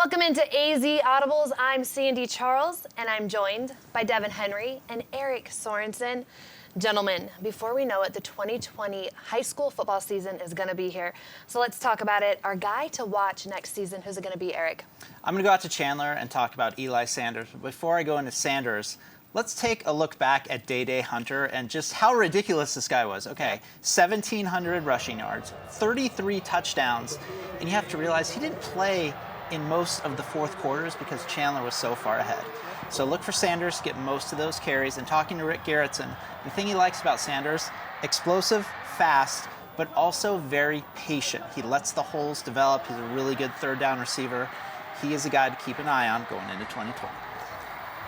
Welcome into AZ Audibles. I'm Sandy Charles, and I'm joined by Devin Henry and Eric Sorensen. Gentlemen, before we know it, the 2020 high school football season is going to be here. So let's talk about it. Our guy to watch next season, who's it going to be, Eric? I'm going to go out to Chandler and talk about Eli Sanders. But before I go into Sanders, let's take a look back at Day Hunter and just how ridiculous this guy was. Okay, 1,700 rushing yards, 33 touchdowns, and you have to realize he didn't play in most of the fourth quarters because Chandler was so far ahead. So look for Sanders to get most of those carries. And talking to Rick Garrettson, the thing he likes about Sanders, explosive, fast, but also very patient. He lets the holes develop. He's a really good third down receiver. He is a guy to keep an eye on going into 2020.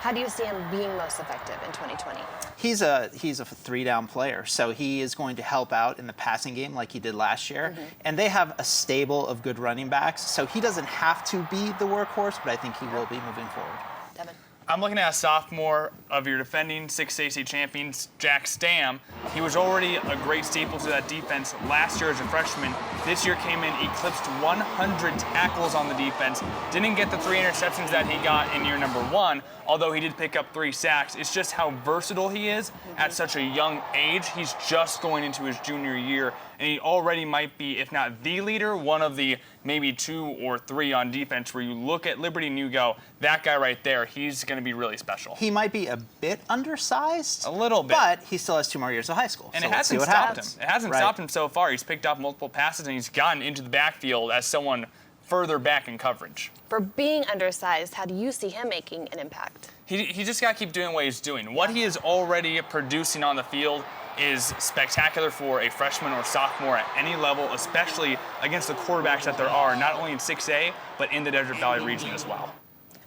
How do you see him being most effective in 2020? He's a three-down player, so he is going to help out in the passing game like he did last year. Mm-hmm. And they have a stable of good running backs, so he doesn't have to be the workhorse, but I think he will be moving forward. Devin. I'm looking at a sophomore of your defending 6A champions, Jack Stam. He was already a great staple to that defense last year as a freshman. This year came in, eclipsed 100 tackles on the defense. Didn't get the 3 interceptions that he got in year number 1, although he did pick up 3 sacks. It's just how versatile he is at such a young age. He's just going into his junior year, and he already might be, if not the leader, one of the maybe 2 or 3 on defense where you look at Liberty and you go, that guy right there, he's going to be really special. He might be a bit undersized. A little bit. But he still has 2 more years of high school. And so it hasn't let's see what stopped happens. him. It hasn't stopped him so far. He's picked up multiple passes, and he's gotten into the backfield as someone further back in coverage. For being undersized, how do you see him making an impact? He just got to keep doing what he's doing. What he is already producing on the field is spectacular for a freshman or sophomore at any level, especially against the quarterbacks that there are, not only in 6A, but in the Desert Valley region as well.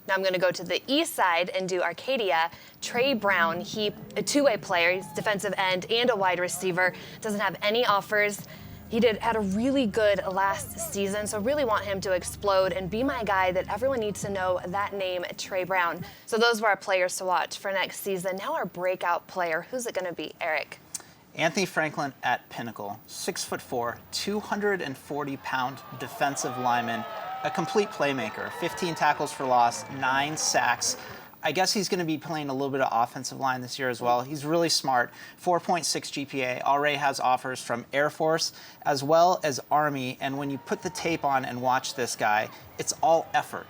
Now I'm going to go to the east side and do Arcadia. Trey Brown, a two-way player, he's defensive end and a wide receiver, doesn't have any offers. He had a really good last season, so really want him to explode and be my guy that everyone needs to know that name, Trey Brown. So those were our players to watch for next season. Now our breakout player, who's it going to be, Eric? Anthony Franklin at Pinnacle, 6'4", 240-pound defensive lineman, a complete playmaker, 15 tackles for loss, 9 sacks. I guess he's going to be playing a little bit of offensive line this year as well. He's really smart, 4.6 GPA, already has offers from Air Force as well as Army, and when you put the tape on and watch this guy, it's all effort.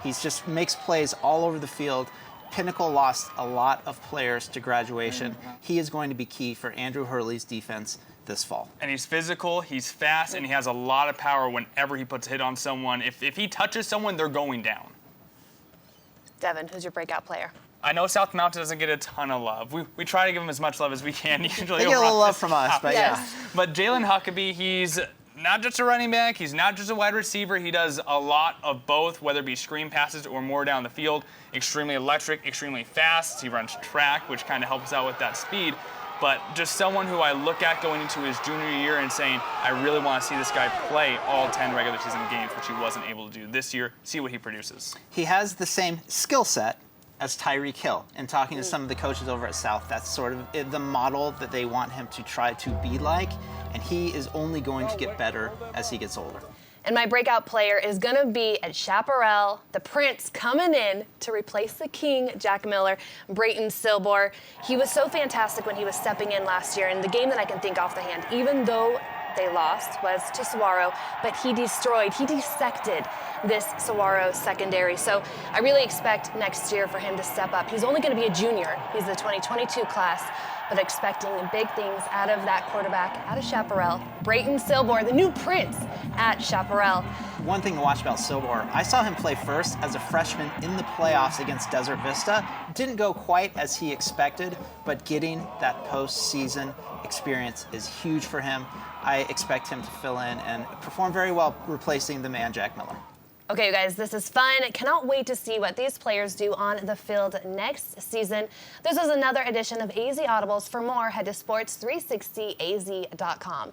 He just makes plays all over the field. Pinnacle lost a lot of players to graduation. He is going to be key for Andrew Hurley's defense this fall. And he's physical, he's fast, and he has a lot of power whenever he puts a hit on someone. If he touches someone, they're going down. Devin, who's your breakout player? I know South Mountain doesn't get a ton of love. We try to give him as much love as we can. Usually They get a little love from us, but yes. yeah. But Jalen Huckabee, he's not just a running back, he's not just a wide receiver, he does a lot of both, whether it be screen passes or more down the field. Extremely electric, extremely fast. He runs track, which kind of helps out with that speed. But just someone who I look at going into his junior year and saying, I really want to see this guy play all 10 regular season games, which he wasn't able to do this year. See what he produces. He has the same skill set as Tyreek Hill. And talking to some of the coaches over at South, that's sort of the model that they want him to try to be like. And he is only going to get better as he gets older. And my breakout player is going to be at Chaparral, the Prince coming in to replace the King, Jack Miller, Brayton Silbor. He was so fantastic when he was stepping in last year. And the game that I can think off the hand, even though they lost, was to Saguaro, but he dissected this Saguaro secondary. So I really expect next year for him to step up. He's only going to be a junior. He's the 2022 class, but expecting big things out of that quarterback out of Chaparral. Brayton Silbor, the new Prince at Chaparral. One thing to watch about Silbor, I saw him play first as a freshman in the playoffs against Desert Vista. Didn't go quite as he expected, but getting that postseason experience is huge for him. I expect him to fill in and perform very well replacing the man Jack Miller. Okay, you guys, this is fun. Cannot wait to see what these players do on the field next season. This was another edition of AZ Audibles. For more, head to sports360az.com.